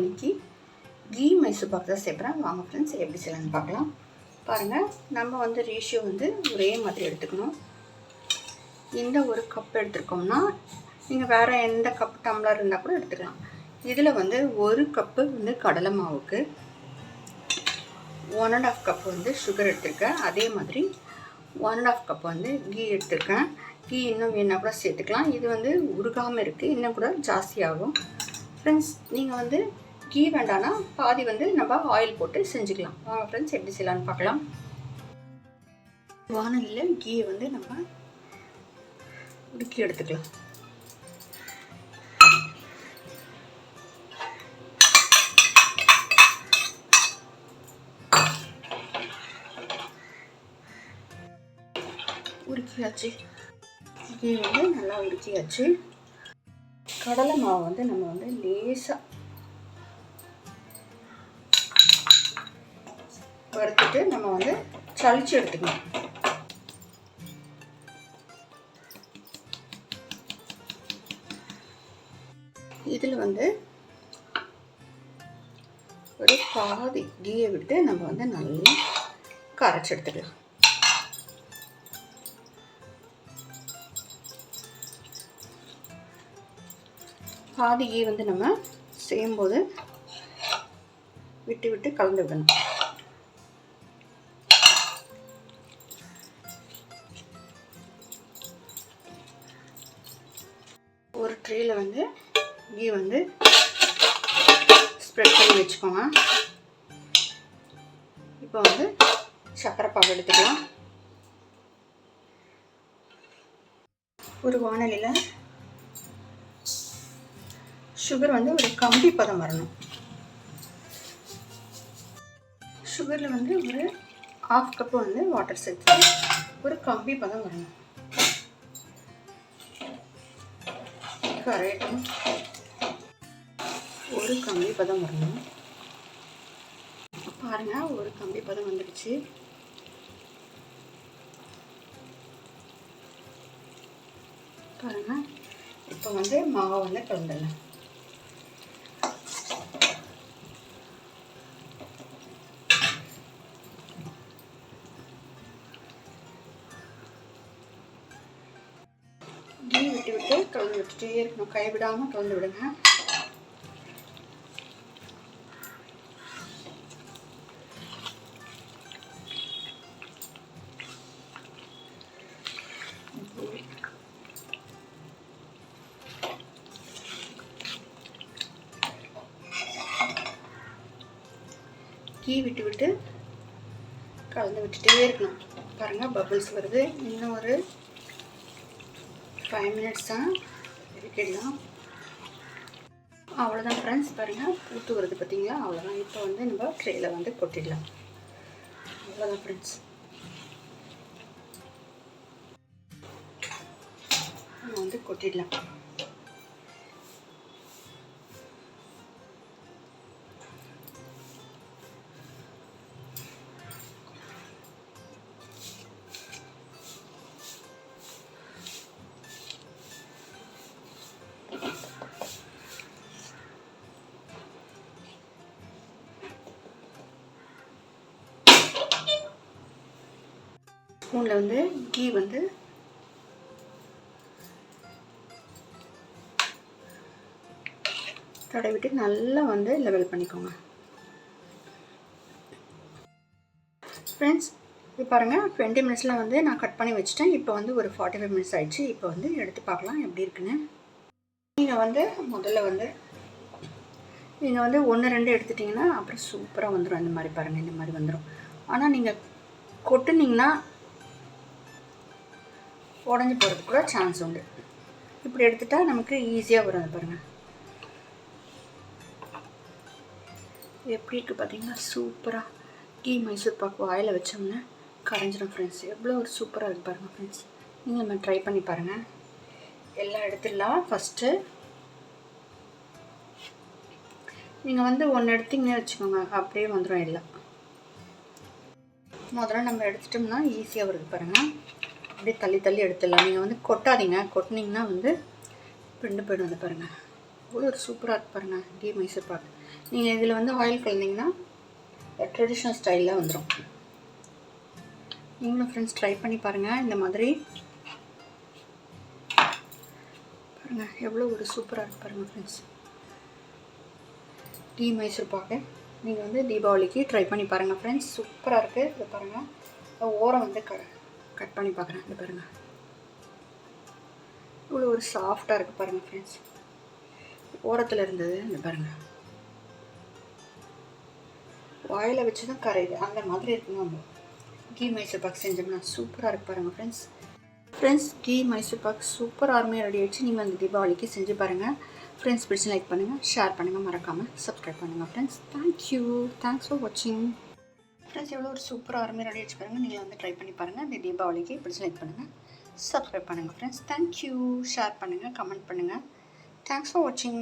நம்ம இன்னைக்கு கீ மைசூர் பாக் தான் சேர்க்குறேன். வாங்க ஃப்ரெண்ட்ஸ் எப்படி செய்யலான்னு பார்க்கலாம். பாருங்கள், நம்ம வந்து ரேஷியோ வந்து ஒரே மாதிரி எடுத்துக்கணும். இந்த ஒரு கப் எடுத்துருக்கோம்னா நீங்கள் வேறு எந்த கப் டம்ளர் இருந்தால் கூட எடுத்துக்கலாம். இதில் வந்து ஒரு கப்பு வந்து கடலை மாவுக்கு 1.5 கப் வந்து சுகர் எடுத்துருக்கேன். அதே மாதிரி 1.5 கப் வந்து கீ எடுத்துருக்கேன். கீ இன்னும் வேணா கூட சேர்த்துக்கலாம். இது வந்து உருகாமல் இருக்குது, இன்னும் கூட ஜாஸ்தியாகும். ஃப்ரெண்ட்ஸ், நீங்கள் வந்து கீ வேண்டான்னா பாதி வந்து நம்ம ஆயில் போட்டு செஞ்சுக்கலாம். வாங்க ஃப்ரெண்ட்ஸ் எப்படி செய்யலான்னு பார்க்கலாம். வானலியில் கீயை வந்து நம்ம உருக்கி எடுத்துக்கலாம். உருக்கியாச்சு, கீ வந்து நல்லா உருக்கியாச்சு. கடலை மாவு வந்து நம்ம வந்து லேசாக வறுத்துட்டு நம்ம வந்து சளிச்சு எடுத்துக்கணும். இதில் வந்து ஒரு பாதி கீயை விட்டு நம்ம வந்து நல்லா கரைச்சி எடுத்துக்கலாம். பாதி கீ வந்து நம்ம செய்யும்போது விட்டு விட்டு கலந்து விடணும். ஒரு ட்ரேயில் வந்து கீ வந்து ஸ்ப்ரெட் பண்ணி வச்சுக்கோங்க. இப்போ வந்து சர்க்கரை பாகு எடுத்துக்கலாம். ஒரு வானலியில் சுகர் வந்து ஒரு கம்பி பதம் வரணும். சுகரில் வந்து ஒரு 1/2 கப்பு வந்து வாட்டர் சேர்த்து ஒரு கம்பி பதம் வரணும். கரையட்டும். ஒரு கம்பி பதம் வரணும். பாருங்கள், ஒரு கம்பி பதம் வந்துடுச்சு. பாருங்கள், இப்போ வந்து மாவை வந்து கலந்துடலாம். கீ விட்டு விட்டு கலந்து விட்டுட்டே இருக்கணும். கைவிடாமல் கலந்து விடுங்க. கீ விட்டு விட்டு கலந்து விட்டுட்டே இருக்கணும். பாருங்கள், பபிள்ஸ் வருது. இன்னும் ஒரு 5 மினிட்ஸ் தான் இருக்கலாம். அவ்வளோதான் ஃப்ரெண்ட்ஸ். பாருங்கள், பூத்து வருது பார்த்தீங்களா? அவ்வளோதான். இப்போ வந்து நம்ம ட்ரேயில் வந்து கொட்டிடலாம். அவ்வளோதான் ஃப்ரெண்ட்ஸ். நம்ம வந்து கொட்டிடலாம். ஸ்பூனில் வந்து கீ வந்து தடவிட்டு நல்லா வந்து லெவல் பண்ணிக்கோங்க. ஃப்ரெண்ட்ஸ், இது பாருங்கள், 20 மினிட்ஸில் வந்து நான் கட் பண்ணி வச்சுட்டேன். இப்போ வந்து ஒரு 45 மினிட்ஸ் ஆயிடுச்சு. இப்போ வந்து எடுத்து பார்க்கலாம் எப்படி இருக்குன்னு. நீங்கள் வந்து முதல்ல வந்து நீங்கள் வந்து 1-2 எடுத்துட்டிங்கன்னா அப்புறம் சூப்பராக வந்துடும். இந்த மாதிரி பாருங்கள், இந்த மாதிரி வந்துடும். ஆனால் நீங்கள் கொட்டுனீங்கன்னா உடஞ்சி போகிறதுக்கு கூட சான்ஸ் உண்டு. இப்படி எடுத்துட்டா நமக்கு ஈஸியாக வரும். அது பாருங்கள் எப்படி இருக்குது பார்த்தீங்களா? சூப்பராக கீ மைசூர் பாக் வாயில் வச்சோம்னா கரைஞ்சிடும் ஃப்ரெண்ட்ஸ். எவ்வளோ ஒரு சூப்பராக இருக்குது பாருங்கள் ஃப்ரெண்ட்ஸ். நீங்கள் நம்ம ட்ரை பண்ணி பாருங்கள். எல்லாம் எடுத்துடலாம். ஃபஸ்ட்டு நீங்கள் வந்து ஒன்று எடுத்திங்கன்னே வச்சுக்கோங்க, அப்படியே வந்துடும் எல்லாம். முதல்ல நம்ம எடுத்துட்டோம்னா ஈஸியாக வருது பாருங்கள். அப்படியே தள்ளி தள்ளி எடுத்துடலாம். நீங்கள் வந்து கொட்டாதீங்க. கொட்டினீங்கன்னா வந்து பிண்டு போய்டும். வந்து பாருங்கள், அவ்வளோ ஒரு சூப்பராக இருக்கு பாருங்கள் கீ மைசூர் பாக். நீங்கள் இதில் வந்து ஆயில் கலந்தீங்கன்னா ட்ரெடிஷ்னல் ஸ்டைலில் வந்துடும். நீங்களும் ஃப்ரெண்ட்ஸ் ட்ரை பண்ணி பாருங்கள். இந்த மாதிரி பாருங்கள் எவ்வளோ ஒரு சூப்பராக இருக்குது பாருங்கள் ஃப்ரெண்ட்ஸ். கீ மைசூர் பாக்கு நீங்கள் வந்து தீபாவளிக்கு ட்ரை பண்ணி பாருங்கள் ஃப்ரெண்ட்ஸ். சூப்பராக இருக்குது. இது பாருங்கள் ஓரம் வந்து கட் பண்ணி பார்க்குறேன். இது பாருங்கள் இவ்வளோ ஒரு சாஃப்டாக இருக்குது பாருங்கள் ஃப்ரெண்ட்ஸ். ஓரத்தில் இருந்தது இந்த பாருங்கள் வாயில் வச்சு தான் கரையுது அந்த மாதிரி இருக்குங்க. நம்ம கீ மைசூர் பாக் செஞ்சோம்னா சூப்பராக இருக்கு பாருங்கள் friends. Key Mysore pak super ஆர்மியாக ready ஆகிடுச்சு. நீங்கள் அந்த தீபாவளிக்கு செஞ்சு பாருங்கள் ஃப்ரெண்ட்ஸ். பிடிச்சி லைக் பண்ணுங்கள், ஷேர் பண்ணுங்கள், மறக்காமல் சப்ஸ்கிரைப் பண்ணுங்கள் ஃப்ரெண்ட்ஸ். தேங்க்யூ, தேங்க்ஸ் ஃபார் வாட்சிங் ஃப்ரெண்ட்ஸ். எவ்வளோ ஒரு சூப்பர் ஆர்மியாக ரெடி ஆகிடுச்சு பாருங்கள். நீங்கள் வந்து ட்ரை பண்ணி பாருங்கள் இந்த தீபாவளிக்கு. பிடிச்சி லைக் பண்ணுங்கள், சப்ஸ்கிரைப் பண்ணுங்கள் ஃப்ரெண்ட்ஸ். தேங்க்யூ, ஷேர் பண்ணுங்கள், கமெண்ட் பண்ணுங்கள். தேங்க்ஸ் ஃபார் வாட்சிங்.